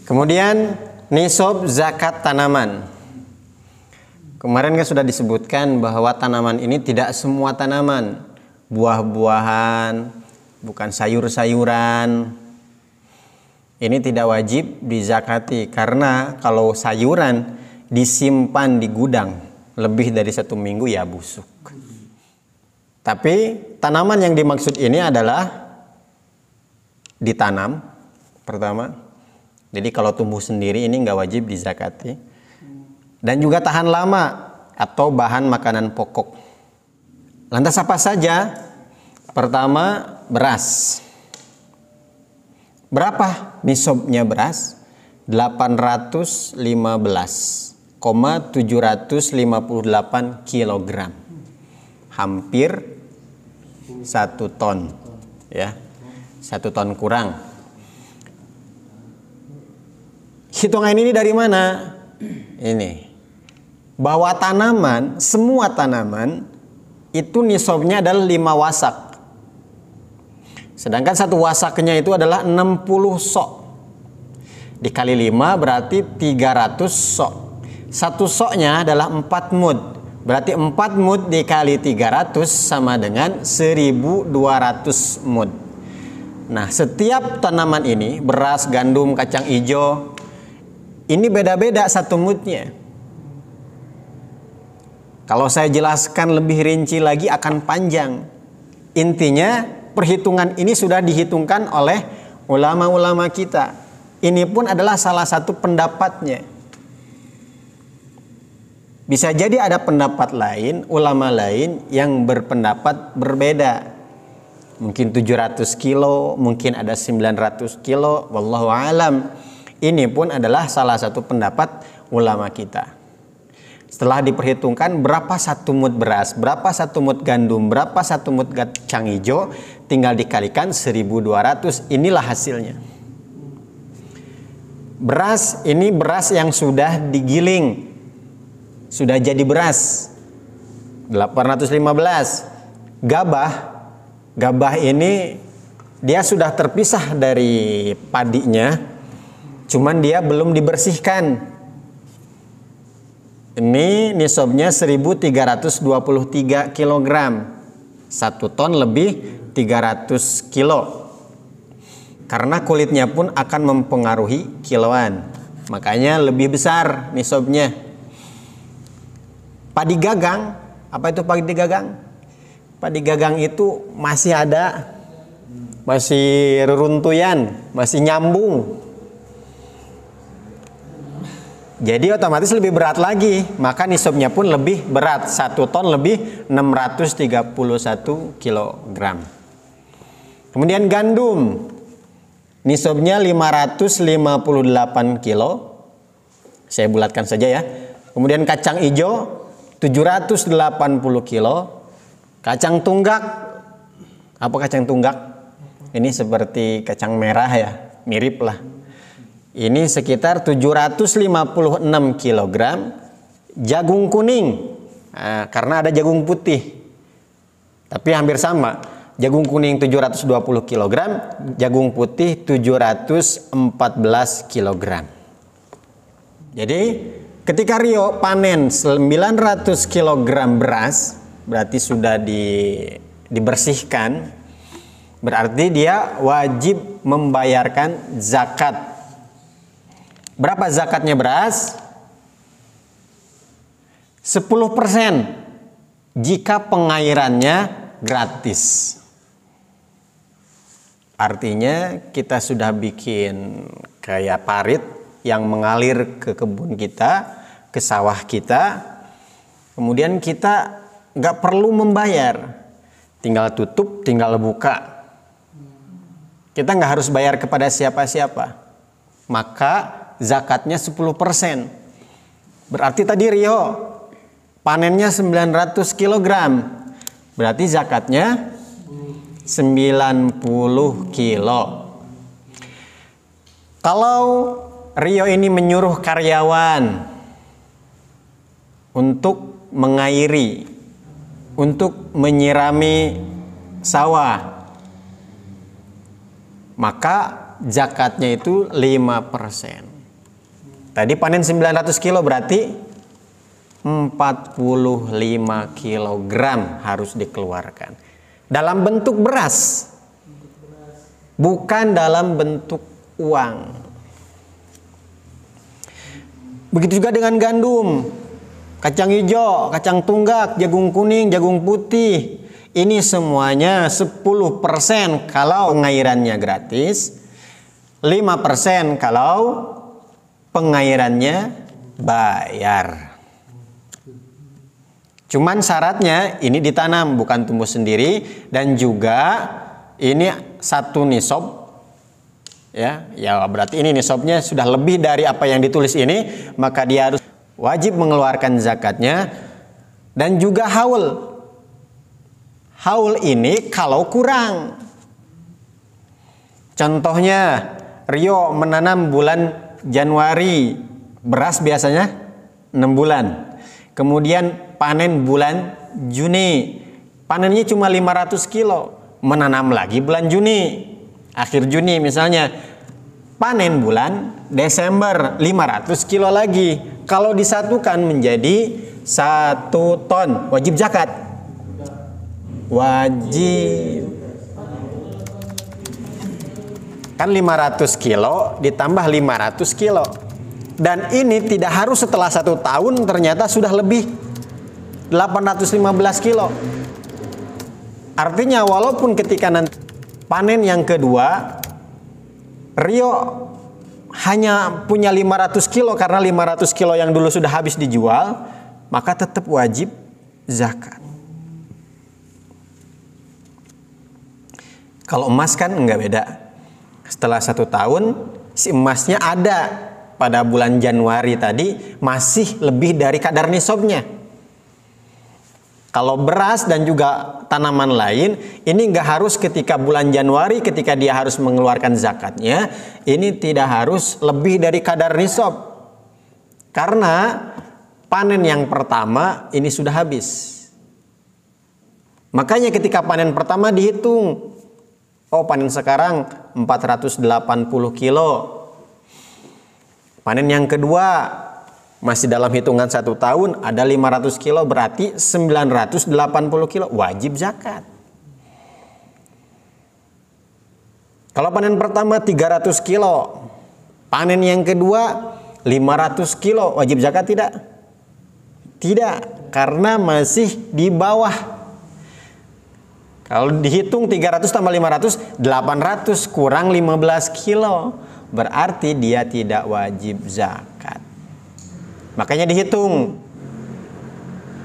Kemudian nisab zakat tanaman. Kemarin kan sudah disebutkan bahwa tanaman ini tidak semua tanaman, buah-buahan, bukan sayur-sayuran. Ini tidak wajib dizakati karena kalau sayuran disimpan di gudang lebih dari 1 minggu ya busuk. Tapi tanaman yang dimaksud ini adalah ditanam pertama. Jadi kalau tumbuh sendiri ini nggak wajib dizakati. Dan juga tahan lama atau bahan makanan pokok. Lantas apa saja? Pertama, beras. Berapa nisabnya beras? 815,758 kg. Hampir 1 ton. Ya. 1 ton kurang. Hitungan ini dari mana? Ini. Bahwa tanaman, semua tanaman itu nisabnya adalah 5 wasak. Sedangkan 1 wasaknya itu adalah 60 sok. Dikali 5 berarti 300 sok. 1 soknya adalah 4 mud. Berarti 4 mud dikali 300 sama dengan 1200 mud. Nah, setiap tanaman ini, beras, gandum, kacang hijau, ini beda-beda 1 mudnya. Kalau saya jelaskan lebih rinci lagi akan panjang. Intinya perhitungan ini sudah dihitungkan oleh ulama-ulama kita. Ini pun adalah salah satu pendapatnya. Bisa jadi ada pendapat lain, ulama lain yang berpendapat berbeda. Mungkin 700 kilo, mungkin ada 900 kilo, wallahu alam. Ini pun adalah salah satu pendapat ulama kita. Setelah diperhitungkan berapa 1 mud beras, berapa 1 mud gandum, berapa 1 mud kacang hijau, tinggal dikalikan 1200, inilah hasilnya. Beras ini beras yang sudah digiling, sudah jadi beras, 815. Gabah ini dia sudah terpisah dari padinya, cuman dia belum dibersihkan. Ini nisabnya 1323 kg. 1 ton lebih 300 kilo. Karena kulitnya pun akan mempengaruhi kiloan. Makanya lebih besar nisabnya. Padi gagang, apa itu padi gagang? Padi gagang itu masih ada, masih reruntuyan, masih nyambung. Jadi otomatis lebih berat lagi, maka nisabnya pun lebih berat, 1 ton lebih 631 kg. Kemudian gandum, nisabnya 558 kilo, saya bulatkan saja ya. Kemudian kacang hijau 780 kilo, kacang tunggak, apa kacang tunggak? Ini seperti kacang merah ya, mirip lah. Ini sekitar 756 kg. Jagung kuning, karena ada jagung putih, tapi hampir sama. Jagung kuning 720 kg, jagung putih 714 kg. Jadi ketika Rio panen 900 kg beras, berarti sudah dibersihkan, berarti dia wajib membayarkan zakat. Berapa zakatnya beras? 10% jika pengairannya gratis. Artinya kita sudah bikin kayak parit yang mengalir ke kebun kita, ke sawah kita. Kemudian kita nggak perlu membayar, tinggal tutup, tinggal buka. Kita nggak harus bayar kepada siapa-siapa. Maka zakatnya 10%. Berarti tadi Rio panennya 900 kg. Berarti zakatnya 90 kilo. Kalau Rio ini menyuruh karyawan untuk mengairi, untuk menyirami sawah, maka zakatnya itu 5%. Tadi panen 900 kilo berarti 45 kilogram harus dikeluarkan. Dalam bentuk beras. Bukan dalam bentuk uang. Begitu juga dengan gandum, kacang hijau, kacang tunggak, jagung kuning, jagung putih. Ini semuanya 10% kalau pengairannya gratis, 5% kalau pengairannya bayar. Cuman syaratnya ini ditanam, bukan tumbuh sendiri, dan juga ini satu nisab, ya berarti ini nisabnya sudah lebih dari apa yang ditulis ini, maka dia harus wajib mengeluarkan zakatnya. Dan juga haul. Haul ini kalau kurang. Contohnya Rio menanam bulan Januari, beras biasanya 6 bulan. Kemudian panen bulan Juni, panennya cuma 500 kilo. Menanam lagi bulan Juni, akhir Juni misalnya, panen bulan Desember 500 kilo lagi. Kalau disatukan menjadi 1 ton, wajib zakat. Wajib. Kan 500 kilo ditambah 500 kilo. Dan ini tidak harus setelah 1 tahun ternyata sudah lebih 815 kilo. Artinya walaupun ketika nanti panen yang kedua, Rio hanya punya 500 kilo karena 500 kilo yang dulu sudah habis dijual, maka tetap wajib zakat. Kalau emas kan enggak beda. Setelah 1 tahun, si emasnya ada pada bulan Januari tadi masih lebih dari kadar nisabnya. Kalau beras dan juga tanaman lain, ini nggak harus ketika bulan Januari ketika dia harus mengeluarkan zakatnya, ini tidak harus lebih dari kadar nisab. Karena panen yang pertama ini sudah habis. Makanya ketika panen pertama dihitung, oh panen sekarang 480 kilo. Panen yang kedua masih dalam hitungan 1 tahun ada 500 kilo, berarti 980 kilo wajib zakat. Kalau panen pertama 300 kilo, panen yang kedua 500 kilo, wajib zakat tidak? Tidak, karena masih di bawah. Kalau dihitung 300 tambah 500, 800 kurang 15 kilo, berarti dia tidak wajib zakat. Makanya dihitung.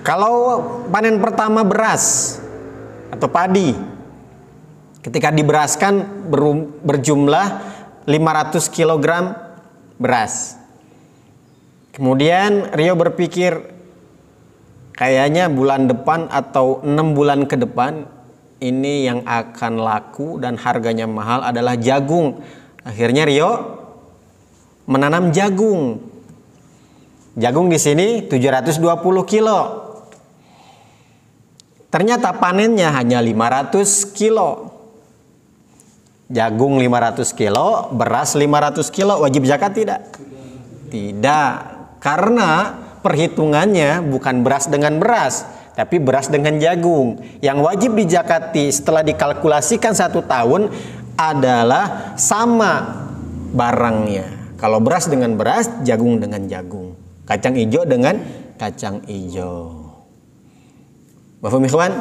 Kalau panen pertama beras atau padi, ketika diberaskan berjumlah 500 kg beras. Kemudian Rio berpikir, kayaknya bulan depan atau 6 bulan ke depan ini yang akan laku dan harganya mahal adalah jagung. Akhirnya Rio menanam jagung. Jagung di sini 720 kilo. Ternyata panennya hanya 500 kilo. Jagung 500 kilo, beras 500 kilo, wajib zakat tidak? Tidak, karena perhitungannya bukan beras dengan beras, tapi beras dengan jagung. Yang wajib dizakati setelah dikalkulasikan 1 tahun adalah sama barangnya. Kalau beras dengan beras, jagung dengan jagung. Kacang hijau dengan kacang hijau. Mafhum ikhwan?